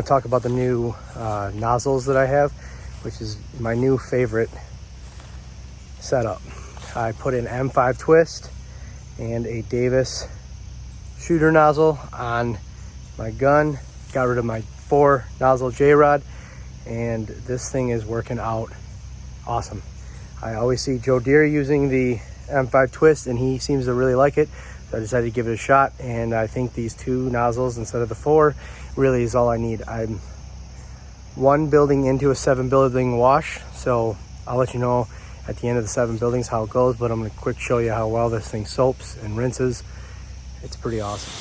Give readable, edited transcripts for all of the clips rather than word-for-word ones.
want to talk about the new nozzles that I have, which is my new favorite setup. I put an M5 twist and a Davis shooter nozzle on my gun, got rid of my 4 nozzle jrod, and this thing is working out awesome. I always see Joe Deere using the M5 twist and he seems to really like it, so I decided to give it a shot, and I think these 2 nozzles instead of the 4 really is all I need. I'm 1 building into a 7 building wash, so I'll let you know at the end of the 7 buildings how it goes, but I'm going to quick show you how well this thing soaps and rinses. It's pretty awesome.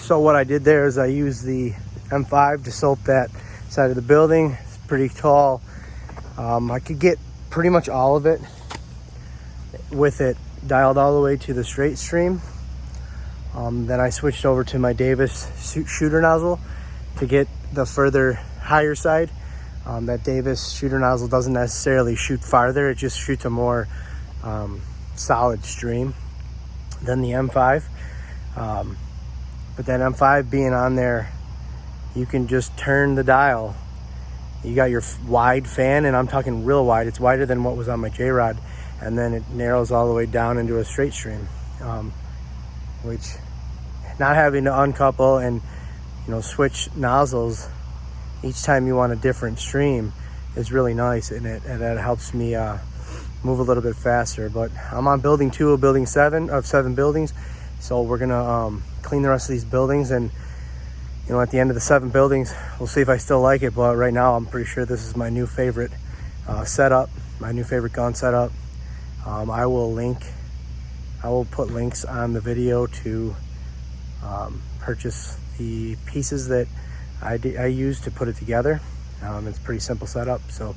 So what I did there is I used the M5 to soap that side of the building. It's pretty tall. I could get pretty much all of it with it dialed all the way to the straight stream. Then I switched over to my Davis shooter nozzle to get the further higher side. That Davis shooter nozzle doesn't necessarily shoot farther, it just shoots a more solid stream than the M5. But that M5 being on there, you can just turn the dial. You got your wide fan, and I'm talking real wide. It's wider than what was on my J-Rod, and then it narrows all the way down into a straight stream, which not having to uncouple and switch nozzles each time you want a different stream is really nice, and that helps me move a little bit faster. But I'm on building 2 of building 7 of 7 buildings, so we're gonna clean the rest of these buildings, and at the end of the 7 buildings we'll see if I still like it. But right now I'm pretty sure this is my new favorite setup, my new favorite gun setup. I will put links on the video to purchase the pieces that I used to put it together. It's a pretty simple setup, so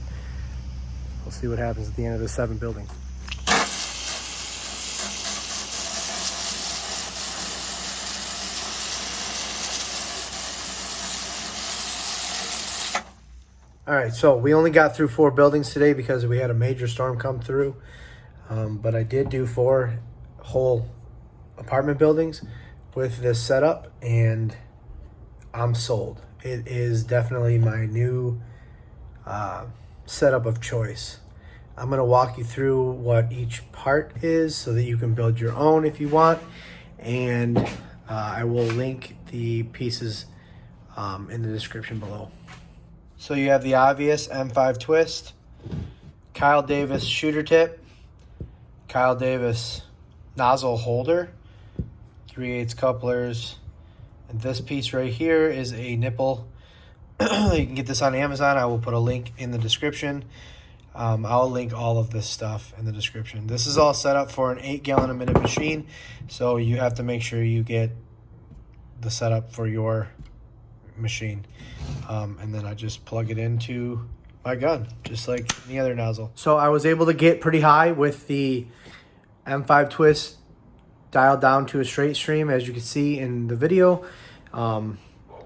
we'll see what happens at the end of the 7 buildings. All right, so we only got through 4 buildings today because we had a major storm come through. But I did do 4 whole apartment buildings with this setup, and I'm sold. It is definitely my new setup of choice. I'm gonna walk you through what each part is so that you can build your own if you want. And I will link the pieces in the description below. So you have the obvious M5 twist, Kyle Davis shooter tip, Kyle Davis nozzle holder, 3/8 couplers, and this piece right here is a nipple. You can get this on Amazon. I will put a link in the description. I'll link all of this stuff in the description. This is all set up for an 8-gallon-a-minute machine, so you have to make sure you get the setup for your machine. And then I just plug it into my gun, just like any other nozzle. So I was able to get pretty high with the M5 twist dialed down to a straight stream, as you can see in the video.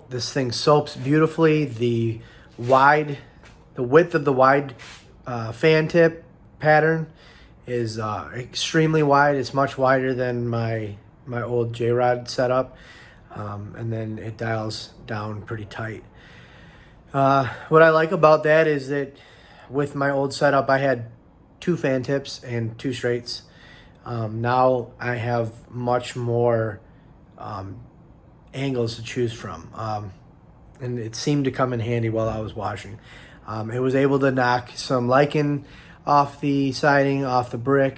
This thing soaps beautifully. The width of the wide fan tip pattern is extremely wide. It's much wider than my old J-Rod setup. And then it dials down pretty tight. What I like about that is that with my old setup, I had 2 fan tips and 2 straights. Now I have much more angles to choose from. And it seemed to come in handy while I was washing. It was able to knock some lichen off the siding, off the brick.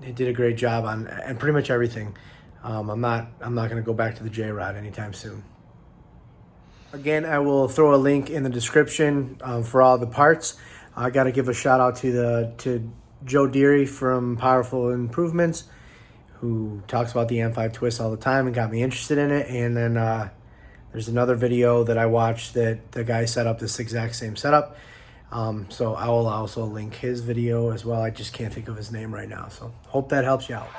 It did a great job on and pretty much everything. I'm not going to go back to the jrod anytime soon. Again, I will throw a link in the description for all the parts. I got to give a shout out to Joe Deary from Powerful Improvements, who talks about the M5 twist all the time and got me interested in it. And then there's another video that I watched that the guy set up this exact same setup. So I will also link his video as well. I just can't think of his name right now. So hope that helps you out.